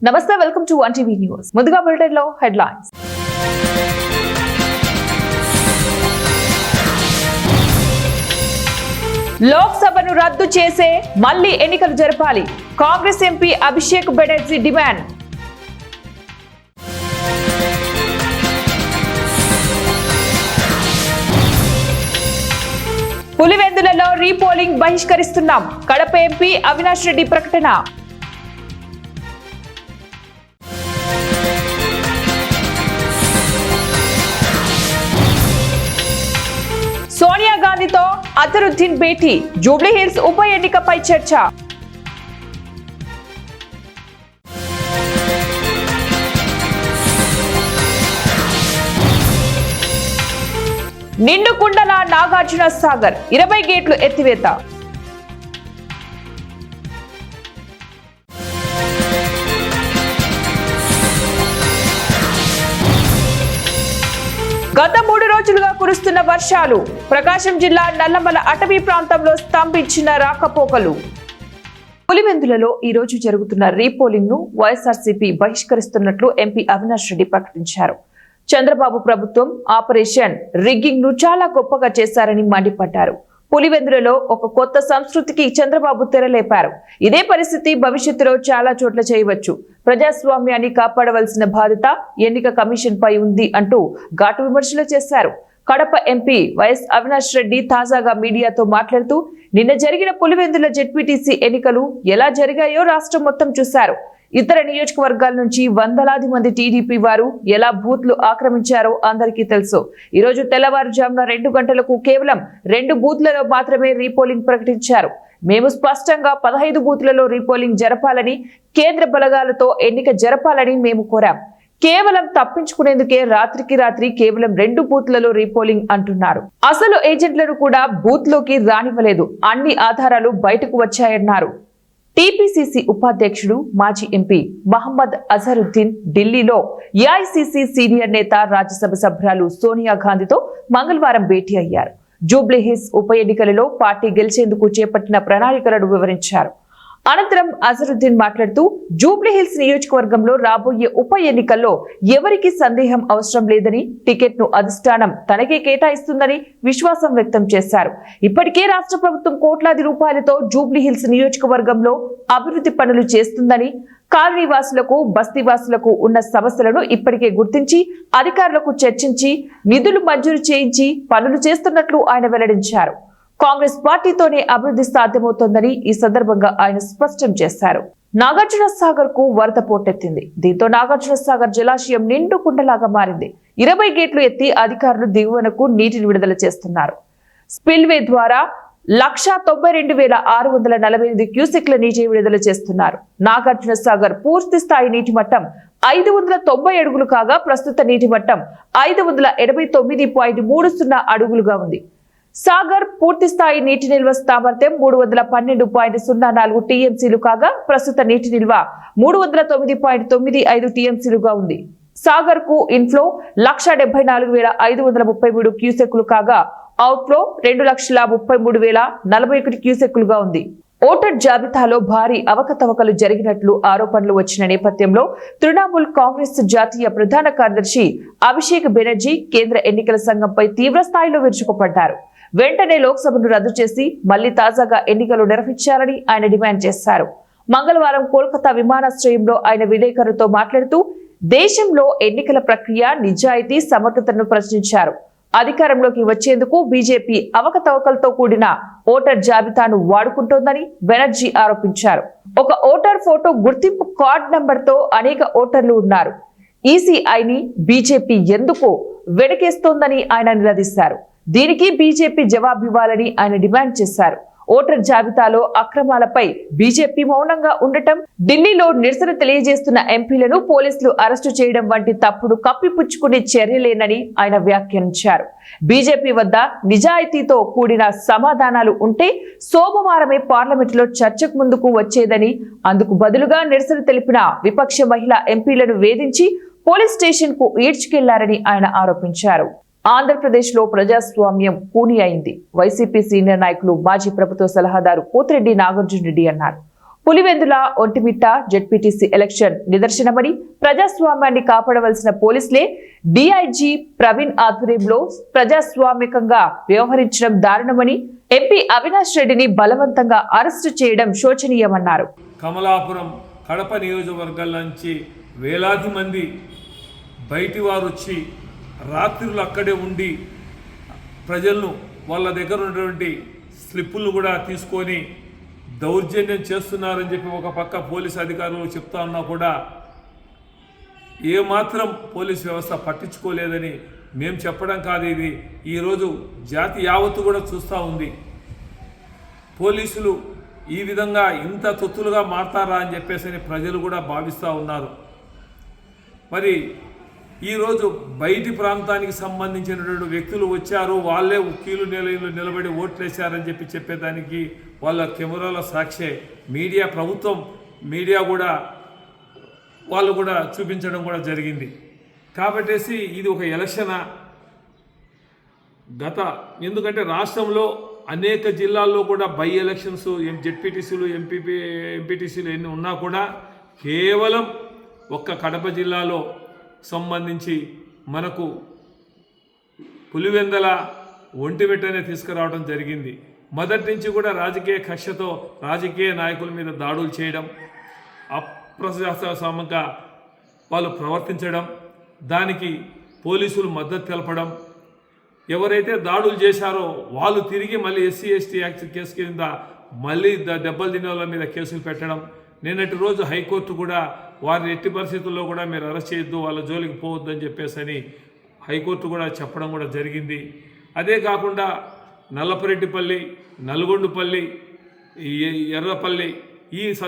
నమస్తే, welcome to 1TV news. ముందుగా bulletin లో హెడ్లైన్స్. లోక్సభను రద్దు చేసే మళ్లీ ఎన్నికలు జరపాలి. Congress MP Abhishek Banerjee demand. పులివెందులలో రీపోలింగ్ బహిష్కరిస్తున్నాం. కడప ఎంపీ అవినాష్ రెడ్డి ప్రకటన. సోనియా గాంధీతో అజరుద్దీన్ భేటీ. జూబ్లీహిల్స్ ఉప ఎన్నికపై చర్చ. నిండు కుండల నాగార్జున సాగర్ 20 గేట్లు ఎత్తివేత. గత 3 రోజులుగా కురుస్తున్న వర్షాలు. ప్రకాశం జిల్లా నల్లమల అటవీ ప్రాంతంలో స్తంభించిన రాకపోకలు. పులివెందులలో ఈ రోజు జరుగుతున్న రీపోలింగ్ ను వైఎస్ఆర్సీపీ బహిష్కరిస్తున్నట్లు ఎంపీ అవినాష్ రెడ్డి ప్రకటించారు. చంద్రబాబు ప్రభుత్వం ఆపరేషన్ రిగ్గింగ్ ను చాలా గొప్పగా చేశారని మండిపడ్డారు. పులివెందులలో ఒక కొత్త సంస్కృతికి చంద్రబాబు తెరలేపారు. ఇదే పరిస్థితి భవిష్యత్తులో చాలా చోట్ల చేయవచ్చు. ప్రజాస్వామ్యాన్ని కాపాడవలసిన బాధ్యత ఎన్నిక కమిషన్ పై ఉంది అంటూ ఘాటు విమర్శలు చేశారు. కడప ఎంపీ వైఎస్ అవినాష్ రెడ్డి తాజాగా మీడియాతో మాట్లాడుతూ, నిన్న జరిగిన పులివెందుల జెడ్పీటీసీ ఎన్నికలు ఎలా జరిగాయో రాష్ట్రం మొత్తం చూశారు. ఇతర నియోజకవర్గాల నుంచి వందలాది మంది టీడీపీ వారు ఎలా బూత్లు ఆక్రమించారో అందరికీ తెలుసు. ఈ రోజు తెల్లవారుజామున 2 గంటలకు కేవలం 2 బూత్లలో మాత్రమే రీపోలింగ్ ప్రకటించారు. మేము స్పష్టంగా 15 బూత్లలో రీపోలింగ్ జరపాలని, కేంద్ర బలగాలతో ఎన్నిక జరపాలని మేము కోరాం. కేవలం తప్పించుకునేందుకే రాత్రికి రాత్రి కేవలం 2 బూత్లలో రీపోలింగ్ అంటున్నారు. అసలు ఏజెంట్లను కూడా బూత్ లోకి రానివ్వలేదు. అన్ని ఆధారాలు బయటకు వచ్చాయన్నారు. టీపీసీసీ ఉపాధ్యక్షుడు మాజీ ఎంపీ మహమ్మద్ అజరుద్దీన్ ఢిల్లీలో ఏఐసీసీ సీనియర్ నేత, రాజ్యసభ సభ్యురాలు సోనియా గాంధీతో మంగళవారం భేటీ అయ్యారు. జూబ్లీహిల్స్ ఉప ఎన్నికలలో పార్టీ గెలిచేందుకు చేపట్టిన ప్రణాళికలను వివరించారు. అనంతరం అజరుద్దీన్ మాట్లాడుతూ, జూబ్లీహిల్స్ నియోజకవర్గంలో రాబోయే ఉప ఎన్నికల్లో ఎవరికి సందేహం అవసరం లేదని, టికెట్ ను అధిష్టానం తనకే కేటాయిస్తుందని విశ్వాసం వ్యక్తం చేశారు. ఇప్పటికే రాష్ట్ర ప్రభుత్వం కోట్లాది రూపాయలతో జూబ్లీహిల్స్ నియోజకవర్గంలో అభివృద్ధి పనులు చేస్తుందని, కాలనీవాసులకు, బస్తీవాసులకు ఉన్న సమస్యలను ఇప్పటికే గుర్తించి అధికారులకు చర్చించి నిధులు మంజూరు చేయించి పనులు చేస్తున్నట్లు ఆయన వెల్లడించారు. కాంగ్రెస్ పార్టీతోనే అభివృద్ధి సాధ్యమవుతోందని ఈ సందర్భంగా ఆయన స్పష్టం చేశారు. నాగార్జున సాగర్ కు వరద పోటెత్తింది. దీంతో నాగార్జున సాగర్ జలాశయం నిండు కుండలాగా మారింది. 20 గేట్లు ఎత్తి అధికారులు దిగువనకు నీటిని విడుదల చేస్తున్నారు. స్పిల్వే ద్వారా 192,648 క్యూసెక్ల నీటిని విడుదల చేస్తున్నారు. నాగార్జున సాగర్ పూర్తి స్థాయి నీటి మట్టం 590 అడుగులు కాగా, ప్రస్తుత నీటి మట్టం 589.30 అడుగులుగా ఉంది. సాగర్ పూర్తి స్థాయి నీటి నిల్వ సామర్థ్యం 312.04 టీఎంసీలు కాగా, ప్రస్తుత నీటి నిల్వ 309.95 టీఎంసీలుగా ఉంది. సాగర్ కు ఇన్ఫ్లో 174,533 క్యూసెక్లు కాగా, అవుట్ఫ్లో 2,33,041 క్యూసెక్లుగా ఉంది. ఓటర్ జాబితాలో భారీ అవకతవకలు జరిగినట్లు ఆరోపణలు వచ్చిన నేపథ్యంలో తృణమూల్ కాంగ్రెస్ జాతీయ ప్రధాన కార్యదర్శి అభిషేక్ బెనర్జీ కేంద్ర ఎన్నికల సంఘంపై తీవ్ర స్థాయిలో విరుచుకుపడ్డారు. వెంటనే లోక్సభను రద్దు చేసి మళ్లీ తాజాగా ఎన్నికలు నిర్వహించాలని ఆయన డిమాండ్ చేశారు. మంగళవారం కోల్కతా విమానాశ్రయంలో ఆయన విలేకరులతో మాట్లాడుతూ, దేశంలో ఎన్నికల ప్రక్రియ, నిజాయితీ, సమర్థతను ప్రశ్నించారు. అధికారంలోకి వచ్చేందుకు బీజేపీ అవకతవకలతో కూడిన ఓటర్ జాబితాను వాడుకుంటోందని బెనర్జీ ఆరోపించారు. ఒక ఓటర్ ఫోటో గుర్తింపు కార్డ్ నంబర్తో అనేక ఓటర్లు ఉన్నారు. ఈసీఐని బీజేపీ ఎందుకు వెనకేస్తోందని ఆయన నిలదీశారు. దీనికి బీజేపీ జవాబివ్వాలని ఆయన డిమాండ్ చేశారు. ఓటర్ జాబితాలో అక్రమాలపై బీజేపీ మౌనంగా ఉండటం, ఢిల్లీలో నిరసన తెలియజేస్తున్న ఎంపీలను పోలీసులు అరెస్టు చేయడం వంటి తప్పుడు కప్పిపుచ్చుకునే చర్యలేనని ఆయన వ్యాఖ్యానించారు. బీజేపీ వద్ద నిజాయితీతో కూడిన సమాధానాలు ఉంటే సోమవారమే పార్లమెంటులో చర్చకు ముందుకు వచ్చేదని, అందుకు బదులుగా నిరసన తెలిపిన విపక్ష మహిళా ఎంపీలను వేధించి పోలీస్ స్టేషన్ కు ఈడ్చుకెళ్లారని ఆయన ఆరోపించారు. ఆంధ్రప్రదేశ్ లో ప్రజాస్వామ్యం కూని అయింది. వైసీపీ సీనియర్ నాయకులు, మాజీ ప్రభుత్వ సలహాదారు పోతిరెడ్డి నాగార్జున రెడ్డి అన్నారు. పులివెందుల ఒంటిమిట్ట జెడ్పీటీసీ ఎలక్షన్ నిదర్శనమని ప్రజాస్వామ్యాన్ని కాపాడవలసిన పోలీసులే డీఐజీ ప్రవీణ్ ఆధ్వర్యంలో ప్రజాస్వామికంగా వ్యవహరించడం దారుణమని ఎంపీ అవినాష్ రెడ్డిని బలవంతంగా అరెస్టు చేయడం శోచనీయమన్నారు. కమలాపురం కడప నియోజకవర్గాల నుంచి వేలాది మంది బయటి వారు వచ్చి రాత్రులు అక్కడే ఉండి ప్రజలను వాళ్ళ దగ్గర ఉన్నటువంటి స్లిప్పులను కూడా తీసుకొని దౌర్జన్యం చేస్తున్నారని చెప్పి ఒక పక్క పోలీసు అధికారులు చెప్తా ఉన్నా కూడా ఏమాత్రం పోలీస్ వ్యవస్థ పట్టించుకోలేదని మేము చెప్పడం కాదు, ఇది ఈరోజు జాతి యావత్తు కూడా చూస్తూ ఉంది. పోలీసులు ఈ విధంగా ఇంత తొత్తులుగా మారతారా అని చెప్పేసి ప్రజలు కూడా భావిస్తూ ఉన్నారు. మరి ఈరోజు బయటి ప్రాంతానికి సంబంధించినటువంటి వ్యక్తులు వచ్చారు, వాళ్ళే కీలు నిలయంలో నిలబడి ఓట్లేశారని చెప్పేదానికి వాళ్ళ కెమెరాల సాక్షే మీడియా, ప్రభుత్వం మీడియా కూడా వాళ్ళు కూడా చూపించడం కూడా జరిగింది. కాబట్టేసి ఇది ఒక ఎలక్షనా ఎందుకంటే రాష్ట్రంలో అనేక జిల్లాల్లో కూడా బై ఎలక్షన్స్ జెడ్పీటీసీలు ఎంపీటీసీలు ఎన్ని ఉన్నా కూడా కేవలం ఒక్క కడప జిల్లాలో సంబంధించి మనకు పులివెందల ఒంటిమిట్టనే తీసుకురావడం జరిగింది. మొదటి నుంచి కూడా రాజకీయ కక్షతో రాజకీయ నాయకుల మీద దాడులు చేయడం, అప్రజాస్వామికంగా వాళ్ళు ప్రవర్తించడం, దానికి పోలీసులు మద్దతు తెలపడం, ఎవరైతే దాడులు చేశారో వాళ్ళు తిరిగి మళ్ళీ ఎస్సీ ఎస్టీ యాక్ట్ కేసు కింద మళ్ళీ దెబ్బలు తినే వాళ్ళ మీద కేసులు పెట్టడం. నిన్నటి రోజు హైకోర్టు కూడా వారిని ఎట్టి పరిస్థితుల్లో కూడా మీరు అరెస్ట్ చేయొద్దు, వాళ్ళ జోలికి పోవద్దు అని చెప్పేసి హైకోర్టు కూడా చెప్పడం కూడా జరిగింది. అదే కాకుండా నల్లపరెడ్డిపల్లి, నల్గొండపల్లి, ఎర్రపల్లి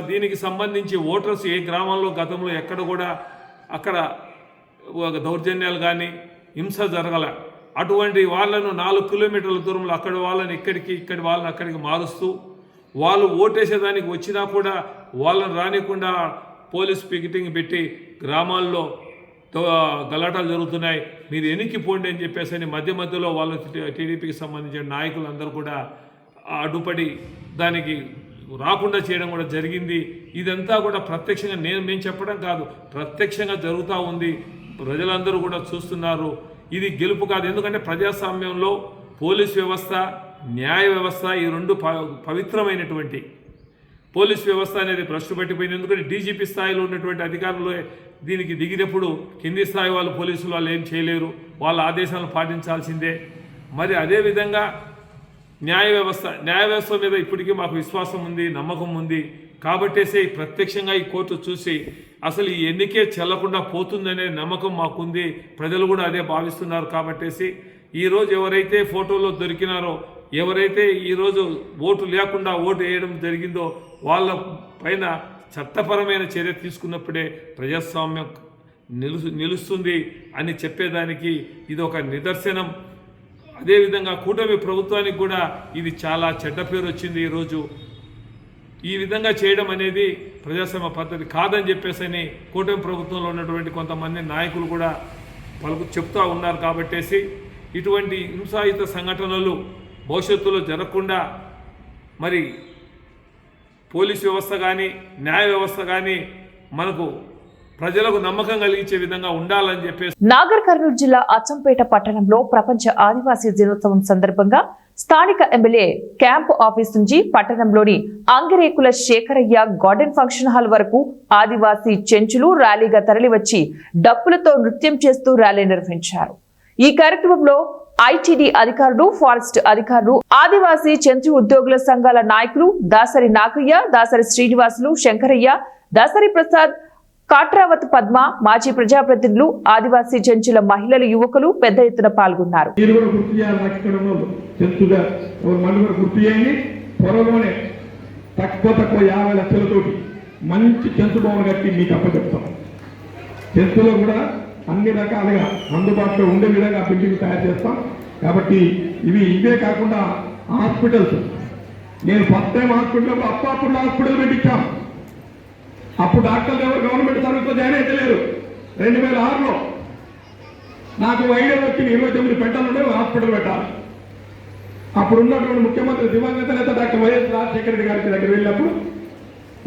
దీనికి సంబంధించి ఓటర్స్ ఏ గ్రామంలో గతంలో ఎక్కడ కూడా అక్కడ దౌర్జన్యాలు కానీ హింస జరగల, అటువంటి వాళ్ళను 4 కిలోమీటర్ల దూరంలో అక్కడ వాళ్ళని ఇక్కడి వాళ్ళని అక్కడికి మారుస్తూ వాళ్ళు ఓటేసేదానికి వచ్చినా కూడా వాళ్ళని రానికుండా పోలీస్ పికెటింగ్ పెట్టి గ్రామాల్లో గలాటాలు జరుగుతున్నాయి, మీరు ఎన్నికి పోండి అని చెప్పేసి మధ్యలో వాళ్ళు టీడీపీకి సంబంధించిన నాయకులందరూ కూడా అడ్డుపడి దానికి రాకుండా చేయడం కూడా జరిగింది. ఇదంతా కూడా ప్రత్యక్షంగా మేము చెప్పడం కాదు, ప్రత్యక్షంగా జరుగుతూ ఉంది, ప్రజలందరూ కూడా చూస్తున్నారు. ఇది గెలుపు కాదు, ఎందుకంటే ప్రజాస్వామ్యంలో పోలీస్ వ్యవస్థ, న్యాయ వ్యవస్థ ఈ రెండు పవిత్రమైనటువంటి. పోలీస్ వ్యవస్థ అనేది భ్రష్టు పట్టిపోయింది. ఎందుకంటే డీజీపీ స్థాయిలో ఉన్నటువంటి అధికారులు దీనికి దిగినప్పుడు కింది స్థాయి వాళ్ళు పోలీసులు వాళ్ళు ఏం చేయలేరు, వాళ్ళ ఆదేశాలను పాటించాల్సిందే. మరి అదేవిధంగా న్యాయ వ్యవస్థ మీద ఇప్పటికీ మాకు విశ్వాసం ఉంది, నమ్మకం ఉంది. కాబట్టేసే ప్రత్యక్షంగా ఈ కోర్టు చూసి అసలు ఈ ఎన్నికే చెల్లకుండా పోతుందనే నమ్మకం మాకుంది, ప్రజలు కూడా అదే భావిస్తున్నారు. కాబట్టేసి ఈరోజు ఎవరైతే ఫోటోలో దొరికినారో, ఎవరైతే ఈరోజు ఓటు లేకుండా ఓటు వేయడం జరిగిందో వాళ్ళ పైన చట్టపరమైన చర్య తీసుకున్నప్పుడే ప్రజాస్వామ్యం నిలుస్తుంది అని చెప్పేదానికి ఇది ఒక నిదర్శనం. అదేవిధంగా కూటమి ప్రభుత్వానికి కూడా ఇది చాలా చెడ్డ పేరు వచ్చింది. ఈరోజు ఈ విధంగా చేయడం అనేది ప్రజాస్వామ్య పద్ధతి కాదని చెప్పేసి కూటమి ప్రభుత్వంలో ఉన్నటువంటి కొంతమంది నాయకులు కూడా చెప్తూ ఉన్నారు. కాబట్టేసి ఇటువంటి హింసాయుత సంఘటనలు భవిష్యత్తులో జరగకుండా మరి పోలీస్ వ్యవస్థ కానీ న్యాయ వ్యవస్థ కానీ మనకు ప్రజలకు నమ్మకం కలిగించే విధంగా ఉండాలని చెప్పేసి నాగర్ కర్నూలు జిల్లా అచ్చంపేట పట్టణంలో ప్రపంచ ఆదివాసీ దినోత్సవం సందర్భంగా స్థానిక ఎమ్మెల్యే క్యాంపు ఆఫీస్ నుంచి పట్టణంలోని Angirekula Sekharaiah garden function hall వరకు ఆదివాసీ చెంచులు ర్యాలీగా తరలివచ్చి డప్పులతో నృత్యం చేస్తూ ర్యాలీ నిర్వహించారు. ఈ కార్యక్రమంలో ఐటీడీ అధికారులు, ఫారెస్ట్ అధికారులు, ఆదివాసీ చెంచు ఉద్యోగుల సంఘాల నాయకులు దాసరి నాగయ్య, దాసరి శ్రీనివాసులు, శంకరయ్య, దాసరి ప్రసాద్, కాట్రావత్ పద్మ, మాజీ ప్రజాప్రతినిధులు, ఆదివాసీ చెంచుల మహిళలు, యువకులు పెద్ద ఎత్తున పాల్గొన్నారు. మంచి చెంచు భవన్ కట్టి మీకు అప్పచెప్తాం. చెంచులో కూడా అన్ని రకాలుగా అందుబాటులో ఉండే విధంగా బిల్డింగ్ తయారు చేస్తాం. కాబట్టి ఇవే కాకుండా హాస్పిటల్స్, నేను ఫస్ట్ టైం హాస్పిటల్ అప్పాపూర్లో హాస్పిటల్ పెట్టించాం. అప్పుడు డాక్టర్లు ఎవరు గవర్నమెంట్ సర్వీస్లో జాయిన్ అయితే లేరు. 2006లో నాకు ఐడియా వచ్చింది 29 పెట్టాలంటే హాస్పిటల్ పెట్టాలి. అప్పుడు ఉన్నటువంటి ముఖ్యమంత్రి దివంగత నేత డాక్టర్ వైఎస్ రాజశేఖర రెడ్డి గారికి దగ్గర వెళ్ళినప్పుడు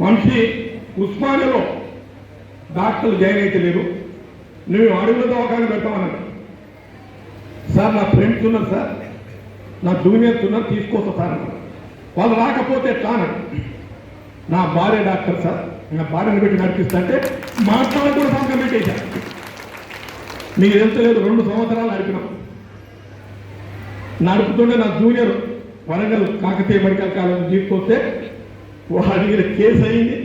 వంశీ ఉస్మానియాలో డాక్టర్లు జాయిన్ అయితే లేరు, నువ్వు అడుగుల దవాఖాన పెడతామన్నాడు. సార్ నా ఫ్రెండ్స్ ఉన్నారు సార్, నా జూనియర్స్ ఉన్నారు, తీసుకొస్తా సార్ అన్నారు. వాళ్ళు రాకపోతే ఎట్లా అన్నాడు. నా భార్య డాక్టర్ సార్, నా భార్యను పెట్టి నడిపిస్తా అంటే మాట్లాడ కూడా సంతకం పెట్టేశారు. మీకు ఎంత లేదు, 2 సంవత్సరాలు నడిపినాం. నడుపుతుంటే నా junior Warangal Kakatiya medical college తీసుకొస్తే అడిగిన కేసు అయింది.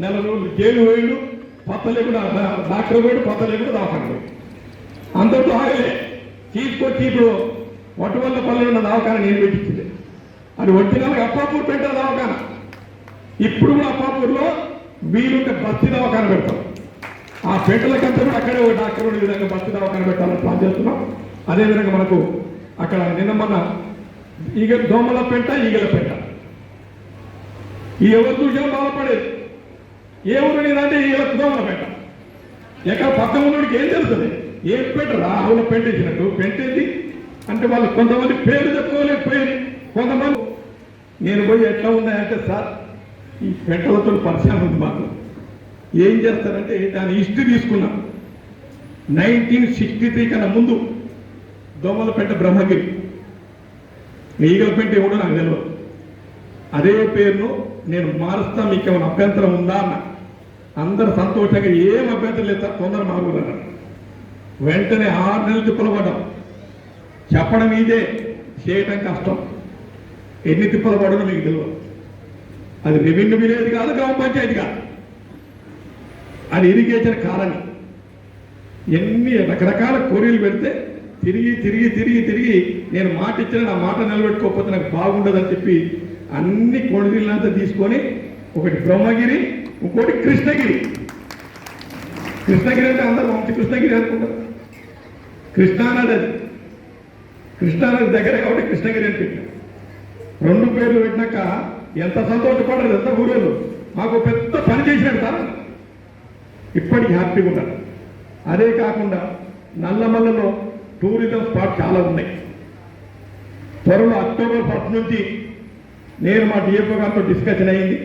4 రోజులు జైలు పోయిండు, పత్త లేకుండా డాక్టర్ పోయాడు, పత్త లేకుండా దవాఖాన. అందరితో ఆగలే, తీసుకొచ్చి ఇప్పుడు వటువల్ల పల్లెలు ఉన్న దవాఖాన నేను పెట్టించింది. అది ఒరిజినల్గా అప్పాపూర్ పెట్టే దవాఖాన. ఇప్పుడు కూడా అప్పాపూర్లో వీలుంటే బస్తీ దవాఖాన పెడతాం. ఆ పెట్టలకంతా కూడా అక్కడే ఒక డాక్టర్ ఈ విధంగా బస్తీ దవాఖాన పెట్టాలని ప్లాన్ చేస్తున్నాం. అదేవిధంగా మనకు అక్కడ నిన్న మొన్న దోమల పెంట, ఈగల పెంట, ఈ ఎవరు చూసినా బాధపడేది. ఏ ఊరు అంటే ఈగలకు దోమల పెంట. ఎక్కడ పక్కన ఉన్నోడికి ఏం తెలుస్తుంది? ఏం పెట్టరా ఆవుల పెంట ఇచ్చినట్టు పెంటేది అంటే వాళ్ళు కొంతమంది పేరు చెప్పుకోలేకపోయింది. కొంతమంది నేను పోయి ఎట్లా ఉన్నాయంటే సార్ ఈ పెంటలతో పరిచయం ఉంది మాకు, ఏం చేస్తారంటే దాని హిస్టరీ తీసుకున్నాం. 1963 కన్నా ముందు దోమల పెంట బ్రహ్మగిరి, ఈగల పెంట ఎవడో నాకు తెలియదు. అదే పేరును నేను మారుస్తా, మీకు ఏమైనా అభ్యంతరం ఉందా అన్న. అందరు సంతోషంగా ఏం అభ్యంతరం లేదు సార్, తొందర మారుకున్నారు. వెంటనే 6 నెలలు తిప్పలు పడ్డాం. చెప్పడం ఇదే, చేయటం కష్టం. ఎన్ని తిప్పలు పడడం మీకు తెలియదు. అది రెవెన్యూ విలేజ్ కాదు, గ్రామ పంచాయతీ కాదు, అది ఇరిగేషన్ కాలని. ఎన్ని రకరకాల కోరికలు పెడితే తిరిగి తిరిగి తిరిగి తిరిగి నేను మాట ఇచ్చిన నా మాట నిలబెట్టుకోకపోతే నాకు బాగుండదని చెప్పి అన్ని కొడుకులంతా తీసుకొని ఒకటి బ్రహ్మగిరి, ఇంకోటి కృష్ణగిరి. కృష్ణగిరి అంటే అందరూ వంశీ కృష్ణగిరి అనుకుంటారు. కృష్ణానది, అది కృష్ణానది దగ్గర కాబట్టి కృష్ణగిరి అని పెట్టారు. 2 పేర్లు పెట్టినాక ఎంత సంతోషపడరు, ఎంత ఊరేళ్ళు. మాకు పెద్ద పని చేసినాడు సార్, ఇప్పటికీ హ్యాపీగా ఉంటారు. అదే కాకుండా నల్లమల్లలో టూరిజం స్పాట్ చాలా ఉన్నాయి. త్వరలో అక్టోబర్ 1 నుంచి నేను మా డిఎఫ్ఓ గారితో డిస్కషన్ అయింది.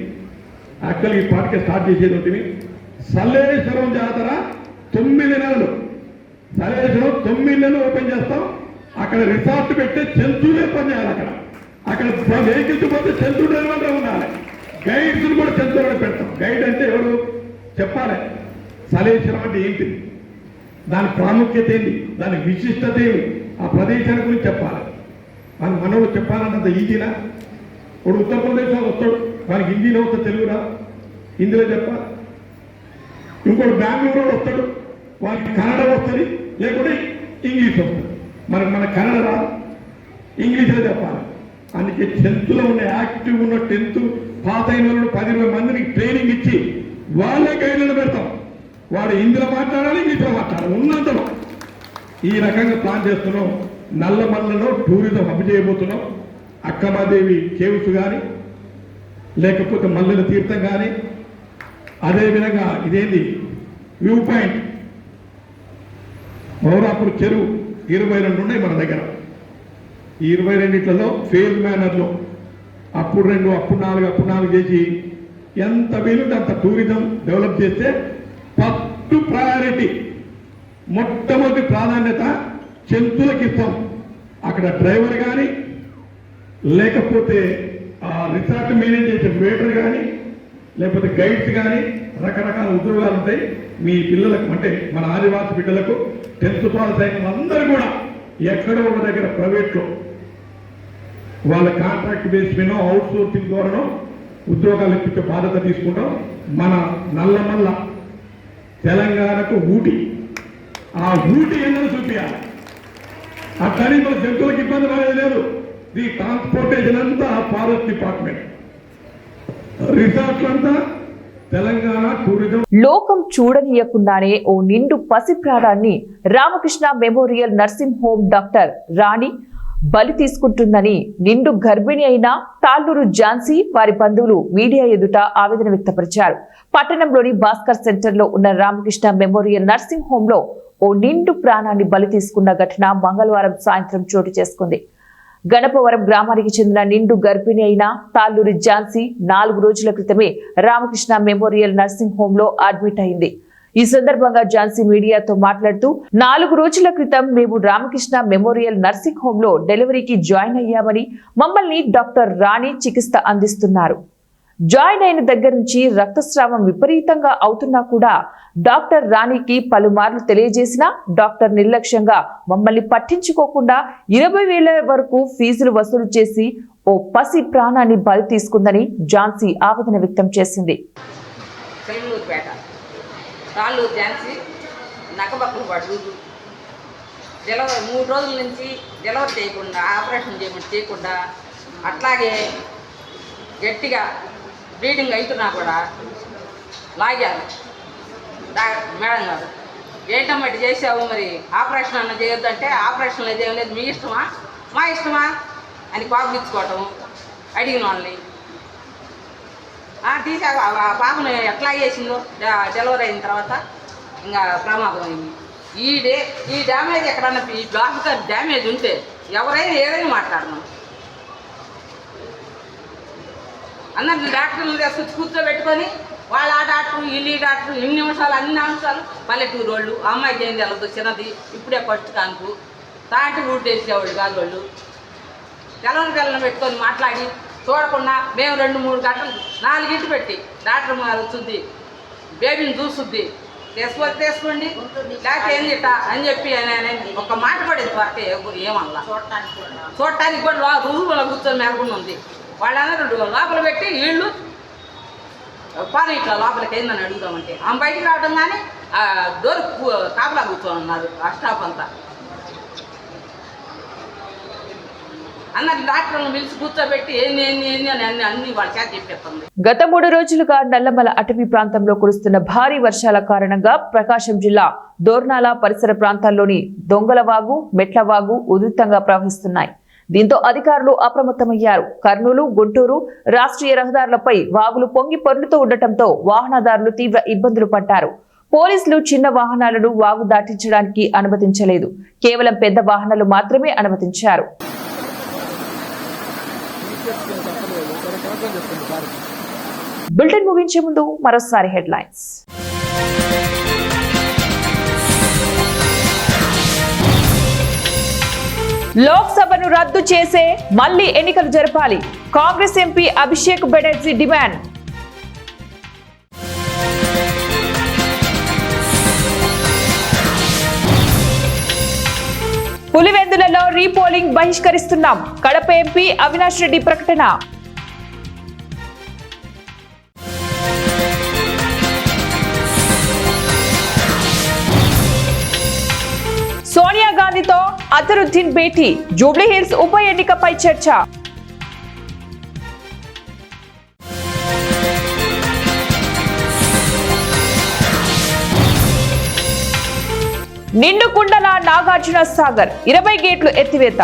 యాక్చువల్గా ఈ పాటికే స్టార్ట్ చేసేది ఉంటుంది. సల్లేశ్వరం జాతర 9 నెలలు, సల్లేశ్వరం 9 నెలలు ఓపెన్ చేస్తాం. అక్కడ రిసార్ట్ పెట్టి చెంచులే పని చేయాలి. అక్కడ వెహికల్స్ పోతే చెంచు డ్రైవర్గా ఉండాలి. గైడ్స్ కూడా చెంచులో పెడతాం. గైడ్ అంటే ఎవరు చెప్పాలి, సల్లేశ్వరం అంటే ఏంటి, దాని ప్రాముఖ్యత ఏంటి, దాని విశిష్టత ఏమి, ఆ ప్రదేశాల గురించి చెప్పాలి. అది మనోడు చెప్పాలన్నంత ఈజీనా? ఇప్పుడు ఉత్తరప్రదేశ్లో వస్తాడు, వానికి హిందీలో వస్తే తెలుగురా, హిందీలో చెప్పాలి. ఇంకోటి బెంగళూరులో వస్తాడు, వారికి కన్నడ వస్తుంది, లేకుంటే ఇంగ్లీష్ వస్తుంది. మన కన్నడ రాదు, ఇంగ్లీష్లో చెప్పాలి. అందుకే 10th ఉన్న యాక్టివ్ ఉన్న 10th పాస్ అయిన వాళ్ళు 10-20 మందిని ట్రైనింగ్ ఇచ్చి వాళ్ళే గైడ్లను పెడతాం. వాడు హిందీలో మాట్లాడాలి, ఇంగ్లీష్లో మాట్లాడాలి. ఉన్నంతలో ఈ రకంగా ప్లాన్ చేస్తున్నాం. నల్లమల్లలో టూరిజం హబ్ చేయబోతున్నాం. అక్కమాదేవి కేవ్స్ కానీ, లేకపోతే మల్లెల తీర్థం కానీ, అదేవిధంగా ఇదేంటి వ్యూ పాయింట్ మౌరాపూర్ చెరువు 22 ఉన్నాయి మన దగ్గర. ఈ 22లలో ఫేజ్ మేనర్లో అప్పుడు 2, అప్పుడు 4, అప్పుడు 4 చేసి ఎంత వీలుంటే అంత టూరిజం డెవలప్ చేస్తే ఫస్ట్ ప్రయారిటీ, మొట్టమొదటి ప్రాధాన్యత చెంచులకు ఇస్తాం. అక్కడ డ్రైవర్ కానీ, లేకపోతే రిసార్ట్ మేనేజ్ చేసే వెయిటర్ కానీ, లేకపోతే గైడ్స్ కానీ, రకరకాల ఉద్యోగాలు ఉంటాయి. మీ పిల్లలకు అంటే మన ఆదివాసి బిడ్డలకు 10th పాస్ అయిన అందరూ కూడా ఎక్కడో ఒక దగ్గర ప్రైవేట్లో వాళ్ళ కాంట్రాక్ట్ బేస్ మీద అవుట్ సోర్సింగ్ ద్వారానో ఉద్యోగాలు ఇప్పించే బాధ్యత తీసుకుంటాం. మన నల్లమల్ల తెలంగాణకు ఊటీ, ఆ ఊటీ ఏంటని చూపించాలి. అట్లని మన జంతువులకు ఇబ్బంది పడేది లేదు. ది ట్రాన్స్పోర్టేషన్ అంతా ఫారెస్ట్ డిపార్ట్మెంట్, రిసార్ట్లంతా తెలంగాణ టూరిజం. లోకం చూడనీయకుండానే ఓ నిండు పసి ప్రాణాన్ని Ramakrishna memorial nursing home doctor Rani బలి తీసుకుంటుందని నిండు గర్భిణి అయిన తాళ్లూరు ఝాన్సీ వారి బంధువులు మీడియా ఎదుట ఆవేదన వ్యక్తపరిచారు. పట్టణంలోని భాస్కర్ సెంటర్ లో ఉన్న రామకృష్ణ మెమోరియల్ నర్సింగ్ హోమ్ లో ఓ నిండు ప్రాణాన్ని బలి తీసుకున్న ఘటన మంగళవారం సాయంత్రం చోటు చేసుకుంది. గణపవరం గ్రామానికి చెందిన నిండు గర్భిణి అయిన తాళ్ళూరి ఝాన్సీ 4 రోజుల క్రితమే రామకృష్ణ మెమోరియల్ నర్సింగ్ హోమ్ లో అడ్మిట్ అయింది. ఈ సందర్భంగా ఝాన్సీ మీడియాతో మాట్లాడుతూ 4 రోజుల క్రితం మేము రామకృష్ణ మెమోరియల్ నర్సింగ్ హోమ్ లో డెలివరీకి జాయిన్ అయ్యామని, మమ్మల్ని డాక్టర్ రాణి చికిత్స అందిస్తున్నారు. జాయిన్ అయిన దగ్గర నుంచి రక్తస్రావం విపరీతంగా అవుతున్నా కూడా డాక్టర్ రాణికి పలుమార్లు తెలియజేసినా డాక్టర్ నిర్లక్ష్యంగా మమ్మల్ని పట్టించుకోకుండా 20,000 వరకు ఫీజులు వసూలు చేసి ఓ పసి ప్రాణాన్ని బలి తీసుకుందని ఝాన్సీ ఆవేదన వ్యక్తం చేసింది. తాళ్ళూరు ఝాన్సీ నక్కబక్కలు పడు 3 రోజుల నుంచి డెలివరీ చేయకుండా, ఆపరేషన్ చేయకుండా అట్లాగే గట్టిగా బ్లీడింగ్ అవుతున్నా కూడా లాగారు. మేడం గారు ఏంటమ్మా ఇటు చేసావు, మరి ఆపరేషన్ అన్న చేయొద్దంటే ఆపరేషన్ లేదు, ఏం లేదు, మీ ఇష్టమా మా ఇష్టమా అని కోపగించుకోవటం, అడిగిన వాళ్ళని తీసాక ఆ పాపను ఎట్లా చేసిందో డెలివరీ అయిన తర్వాత ఇంకా ప్రమాదం అయింది. ఈ డ్యామేజ్ ఎక్కడన్నా ఈ బ్లాక్ డ్యామేజ్ ఉంటే ఎవరైనా ఏదైనా మాట్లాడను అన్నది డాక్టర్లు తీసుకొచ్చి కూర్చోబెట్టుకొని వాళ్ళ ఆ డాక్టర్ వీళ్ళు ఈ డాక్టర్ ఇన్ని నిమిషాలు అన్ని అంశాలు పల్లెటూరు వాళ్ళు అమ్మాయికి ఏం తెలదు, చిన్నది ఇప్పుడే ఫస్ట్ కానుకు తాంటి ఊటి వేసేవాళ్ళు కాదు. వాళ్ళు తెల్లని పెట్టుకొని మాట్లాడి చూడకుండా మేము 2-3 గంటలు 4 గంటలు పెట్టి డాక్టర్ వచ్చుద్ది, బేబీని చూస్తుంది, తీసుకోండి లేకపోతే ఏం తిట్టా అని చెప్పి ఒక మాట పడేది వరకే ఏమల్లా చూడటానికి కూడా రూములో కూర్చొని మేలకుండా ఉంది. వాళ్ళందరూ లోపల పెట్టి వీళ్ళు పాలు ఇట్లా లోపలికి అయిందని అడుగుతామంటే ఆమె బయటికి రావడం కానీ డోర్ కాపలా కూర్చొని ఉన్నారు ఆ స్టాఫ్ అంతా. అన్నది డాక్టర్లను పిలిచి కూర్చోబెట్టి ఏంది అని అన్ని వాళ్ళ చేత చెప్పేస్తుంది. గత 3 రోజులుగా నల్లమల అటవీ ప్రాంతంలో కురుస్తున్న భారీ వర్షాల కారణంగా ప్రకాశం జిల్లా దోర్నాల పరిసర ప్రాంతాల్లోని దొంగలవాగు, మెట్లవాగు ఉధృతంగా ప్రవహిస్తున్నాయి. దీంతో అధికారులు అప్రమత్తమయ్యారు. కర్నూలు, గుంటూరు రాష్ట్రీయ రహదారులపై వాగులు పొంగి పొర్లుతూ ఉండటంతో వాహనదారులు తీవ్ర ఇబ్బందులు పడ్డారు. పోలీసులు చిన్న వాహనాలను వాగు దాటించడానికి అనుమతించలేదు. కేవలం పెద్ద వాహనాలు మాత్రమే అనుమతించారు. బులెటిన్ ముగించే ముందు మరోసారి హెడ్లైన్స్. లోక్సభను రద్దు చేసే మళ్లీ ఎన్నికలు జరపాలి. Congress MP Abhishek Banerjee demand. పులివెందులలో రీపోలింగ్ బహిష్కరిస్తున్నాం. కడప ఎంపీ అవినాష్ రెడ్డి ప్రకటన. సోనియా గాంధీతో అజరుద్దీన్ భేటీ. జూబ్లీహిల్స్ ఉప ఎన్నికపై చర్చ. నిండు కుండల నాగార్జున సాగర్ 20 గేట్లు ఎత్తివేత.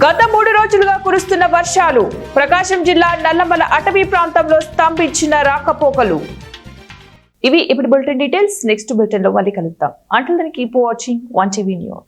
గత 3 రోజులుగా కురుస్తున్న వర్షాలు. ప్రకాశం జిల్లా నల్లమల అటవీ ప్రాంతంలో స్తంభించిన రాకపోకలు. ఇవి ఇప్పుడు బులెటిన్ డీటెయిల్స్. నెక్స్ట్ బులెటిన్ లో మళ్ళీ కలుద్దాం. Until then keep watching 1TV news.